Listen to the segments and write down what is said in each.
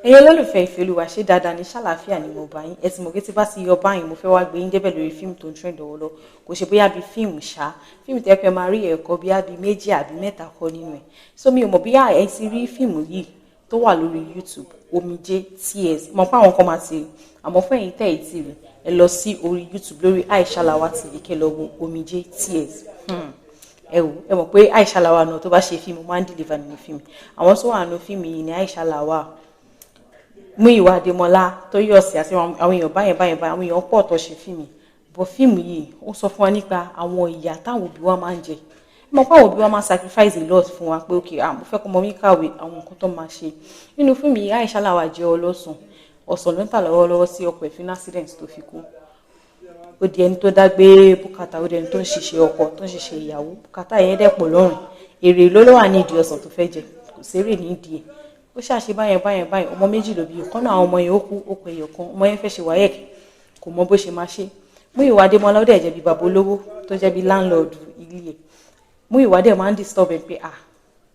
ẹ̀yin olólùfẹ́ Ìfẹ́olúwa ṣé dáadáa ní ṣàlàáfíà ni mo bá yín ẹ ti mọ̀ pé tí bá ti yọ báyìí mo fẹ́ wá gbé yín débẹ̀ lórí fíìmù tó ń trend lọ́wọ́ lọ kò ṣe bóyá bíi fíìmù ṣá fíìmù tẹ́ pẹ́ máa rí ẹ̀kọ́ bíi méjì àbí mẹ́ta kọ́ nínú ẹ̀ so mi ò mọ̀ bóyá ẹ ti rí fíìmù yìí tó wà lórí YouTube Omijé Tears mọ̀ pé àwọn kan máa ti rí àmọ́ fún ẹ̀yin tẹ́ ẹ̀ ti rí ẹ lọ sí orí YouTube lórí Aisha Lawal TV kẹ́ lọ wo Omijé Tears ẹ mọ̀ pé Aisha Lawal náà tó bá ṣe fíìmù máa ń deliver nínú fíìmù àwọn tó wà nínú fíìmù yìí ni Aisha Lawal Múyìwá Adémọ́lá Tóyọ̀sí àti àwọn èèyàn báyẹn àwọn èèyàn pọ̀ tó ṣe fíìmù bọ̀ fíìmù yìí ó sọ fún wa nípa àwọn ìyà táwọn òbí wa máa ń jẹ mọ̀ pé àwọn òbí wa máa sacrifice a lot fún wa pé ok mo fẹ́ kọ́ ọmọ mi kàwé àwọn nǹkan tó máa ṣe nínú fíìmù yìí Aisha Lawal jẹ́ ọlọ́sùn ọ̀sán ló ń tà lọ́wọ́lọ́wọ́ sí ọkọ̀ ẹ̀ fún accident tó fi kú ó di ẹni tó dágbé bùkátà ó di ẹni tó ń ṣiṣẹ́ ọkọ tó ń ṣiṣẹ́ ìyàwó bùkátà yẹn dẹ̀ pọ̀ lọ́rùn èrè ló wà ní ìdí ọ̀sán tó fẹ́ jẹ kò sérè ní ìdí ẹ̀ ó ṣàṣe báyẹn ọmọ méjì ló bí ọ̀kan náà àwọn ọmọ yẹn ó kú ó pẹ̀ ẹ̀yọ̀kan ọmọ yẹn fẹ́ ṣe WAEC kò mọ bó ṣe máa ṣe Múyìwá Adémọ́lá ó dẹ̀ jẹ́ bí bàbá olówó tó jẹ́ bí landlord ilé ẹ̀ Múyìwá dẹ̀ máa ń disturb ẹ̀ pé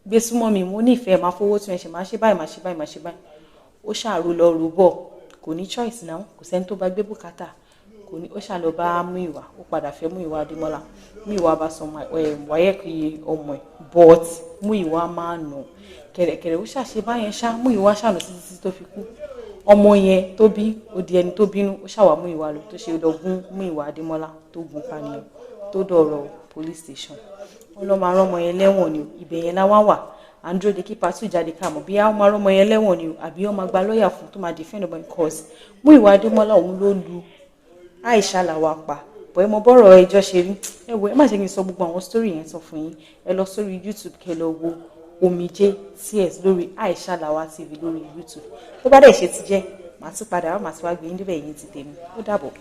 gbé súnmọ́ mi mo nífẹ̀ẹ́ máa fowó tún ẹ̀ ṣe máa ṣe báyìí ó ṣàrò lọ rò bọ̀ kò ní choice náà kò sẹ́ni tó bá gbé bùkátà kò ní ó ṣàlọ́ bá Múyìwá ó padà fẹ́ Múyìwá Adémọ́lá Múyìwá bá sọ WAEC ọmọ ẹ̀ but Múyìwá máa nù kẹ̀rẹ̀kẹ̀rẹ̀ ó ṣàṣe báyẹn ṣá Múyìwá ṣàánú títí tó fi kú ọmọ yẹn tó bí ó di ẹni tó bínú ó ṣàwà Múyìwá lọ tó ṣe lọ gún Múyìwá Adémọ́lá tó gun pànìyàn tó dọ̀rọ̀ police station wọn lọ máa rán ọmọ yẹn lẹ́wọ̀n ni ibẹ̀ yẹn láwá wà andrew de kí pàtó jáde káàmọ̀ bí àwọn máa rán ọmọ yẹn lẹ́wọ̀n ni àbí wọ́n máa gba lọ́ọ̀yà fún tó máa defend ọmọ yẹn cause Múyìwá Adémọ́lá òun ló lu Aisha Lawal pa bọ̀ ẹ mọ bọ́rọ̀ ẹjọ́ ṣe rí ẹ má ṣe kí n sọ gbogbo àwọn story yẹn sọ fún yín ẹ lọ sórí YouTube kẹ́ lọ wo Omijé Tears lórí Aisha Lawal TV lórí YouTube tó bá dẹ̀ ṣe ti jẹ́ màá tún padà wá màá tún wá gbé yín débẹ̀ yín ti tèmi ó dàbọ̀.